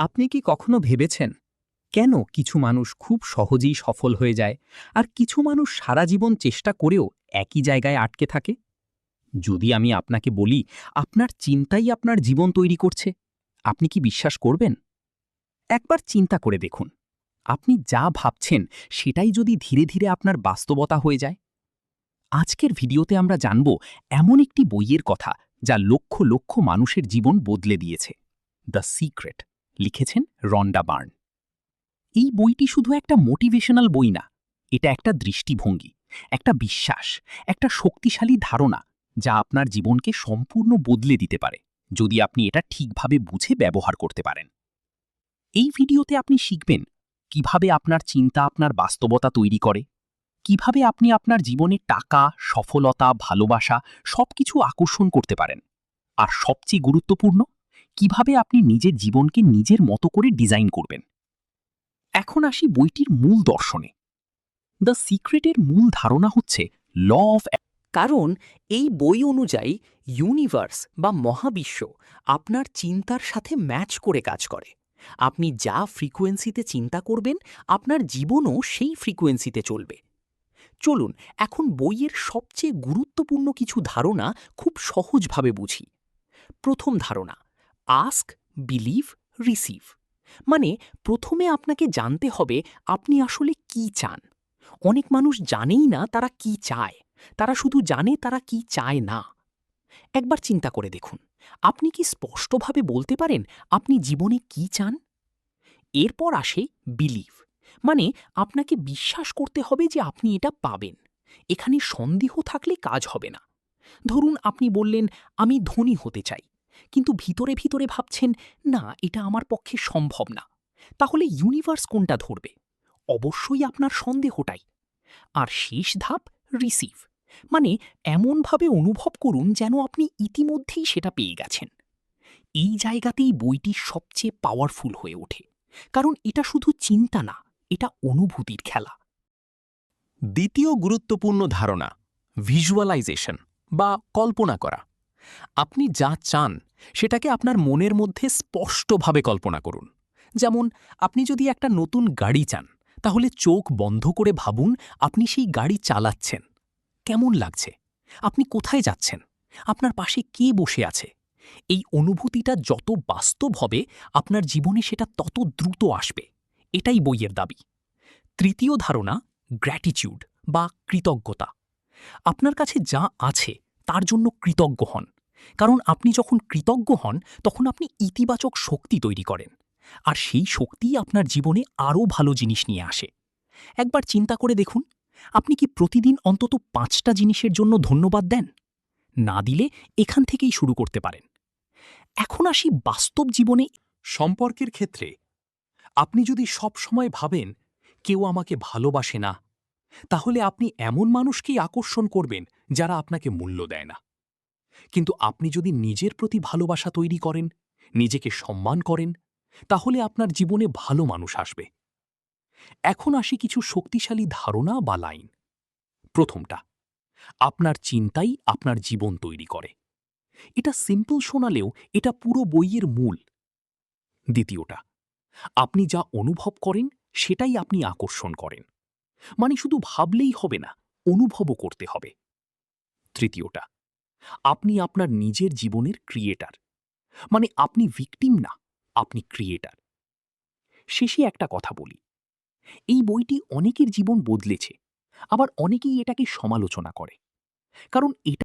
আপনি কি কখনো ভেবেছেন কেন কিছু মানুষ খুব সহজেই সফল হয়ে যায় আর কিছু মানুষ সারা জীবন চেষ্টা করেও একই জায়গায় আটকে থাকে? যদি আমি আপনাকে বলি আপনার চিন্তাই আপনার জীবন তৈরি করছে, আপনি কি বিশ্বাস করবেন? একবার চিন্তা করে দেখুন, আপনি যা ভাবছেন সেটাই যদি ধীরে ধীরে আপনার বাস্তবতা হয়ে যায়। আজকের ভিডিওতে আমরা জানব এমন একটি বইয়ের কথা যা লক্ষ লক্ষ মানুষের জীবন বদলে দিয়েছে। দ্য সিক্রেট, লিখেছেন রন্ডা বার্ন। এই বইটি শুধু একটা মোটিভেশনাল বই না, এটা একটা দৃষ্টিভঙ্গি, একটা বিশ্বাস, একটা শক্তিশালী ধারণা যা আপনার জীবনকে সম্পূর্ণ বদলে দিতে পারে যদি আপনি এটা ঠিকভাবে বুঝে ব্যবহার করতে পারেন। এই ভিডিওতে আপনি শিখবেন কিভাবে আপনার চিন্তা আপনার বাস্তবতা তৈরি করে, কিভাবে আপনি আপনার জীবনে টাকা, সফলতা, ভালোবাসা সবকিছু আকর্ষণ করতে পারেন, আর সবচেয়ে গুরুত্বপূর্ণ, কিভাবে আপনি নিজের জীবনকে নিজের মতো করে ডিজাইন করবেন। এখন আসি বইটির মূল দর্শনে। দ্য সিক্রেটের মূল ধারণা হচ্ছে ল অফ। কারণ এই বই অনুযায়ী ইউনিভার্স বা মহাবিশ্ব আপনার চিন্তার সাথে ম্যাচ করে কাজ করে। আপনি যা ফ্রিকোয়েন্সিতে চিন্তা করবেন, আপনার জীবনও সেই ফ্রিকোয়েন্সিতে চলবে। চলুন এখন বইয়ের সবচেয়ে গুরুত্বপূর্ণ কিছু ধারণা খুব সহজভাবে বুঝি। প্রথম ধারণা, আস্ক, বিলিভ, রিসিভ। মানে প্রথমে আপনাকে জানতে হবে আপনি আসলে কি চান। অনেক মানুষ জানেই না তারা কি চায়, তারা শুধু জানে তারা কি চায় না। একবার চিন্তা করে দেখুন, আপনি কি স্পষ্টভাবে বলতে পারেন আপনি জীবনে কি চান? এরপর আসে বিলিভ, মানে আপনাকে বিশ্বাস করতে হবে যে আপনি এটা পাবেন। এখানে সন্দেহ থাকলে কাজ হবে না। ধরুন আপনি বললেন আমি ধনী হতে চাই, কিন্তু ভিতরে ভিতরে ভাবছেন না, এটা আমার পক্ষে সম্ভব না। তাহলে ইউনিভার্স কোনটা ধরবে? অবশ্যই আপনার সন্দেহটাই। আর শেষ ধাপ, রিসিভ, মানে এমনভাবে অনুভব করুন যেন আপনি ইতিমধ্যেই সেটা পেয়ে গেছেন। এই জায়গাতেই বইটি সবচেয়ে পাওয়ারফুল হয়ে ওঠে, কারণ এটা শুধু চিন্তা না, এটা অনুভূতির খেলা। দ্বিতীয় গুরুত্বপূর্ণ ধারণা, ভিজুয়ালাইজেশন বা কল্পনা করা। আপনি যা চান সেটাকে আপনার মনের মধ্যে স্পষ্টভাবে কল্পনা করুন। যেমন আপনি যদি একটা নতুন গাড়ি চান, তাহলে চোখ বন্ধ করে ভাবুন আপনি সেই গাড়ি চালাচ্ছেন। কেমন লাগছে? আপনি কোথায় যাচ্ছেন? আপনার পাশে কে বসে আছে? এই অনুভূতিটা যত বাস্তব হবে আপনার জীবনে সেটা তত দ্রুত আসবে। এটাই বইয়ের দাবি। তৃতীয় ধারণা, গ্র্যাটিটিউড বা কৃতজ্ঞতা। আপনার কাছে যা আছে তার জন্য কৃতজ্ঞ হন, কারণ আপনি যখন কৃতজ্ঞ হন তখন আপনি ইতিবাচক শক্তি তৈরি করেন, আর সেই শক্তিই আপনার জীবনে আরও ভালো জিনিস নিয়ে আসে। একবার চিন্তা করে দেখুন, আপনি কি প্রতিদিন অন্তত 5টা জিনিসের জন্য ধন্যবাদ দেন? না দিলে এখান থেকেই শুরু করতে পারেন। এখন আসি বাস্তব জীবনে। সম্পর্কের ক্ষেত্রে আপনি যদি সব সময় ভাবেন কেউ আমাকে ভালোবাসে না, তাহলে আপনি এমন মানুষকেই আকর্ষণ করবেন যারা আপনাকে মূল্য দেয় না। কিন্তু আপনি যদি নিজের প্রতি ভালোবাসা তৈরি করেন, নিজেকে সম্মান করেন, তাহলে আপনার জীবনে ভালো মানুষ আসবে। এখন আসি কিছু শক্তিশালী ধারণা বা লাইন। প্রথমটা, আপনার চিন্তাই আপনার জীবন তৈরি করে। এটা সিম্পল শোনালেও এটা পুরো বইয়ের মূল। দ্বিতীয়টা, আপনি যা অনুভব করেন সেটাই আপনি আকর্ষণ করেন। মানে শুধু ভাবলেই হবে না, অনুভবও করতে হবে। তৃতীয়টা, আপনি আপনার নিজের জীবনের ক্রিয়েটার। মানে আপনি ভিকটিম না, আপনি ক্রিয়েটার। শেষে একটা কথা বলি, এই বইটি অনেকের জীবন বদলেছে, আবার অনেকেই এটাকে সমালোচনা করে, কারণ এটা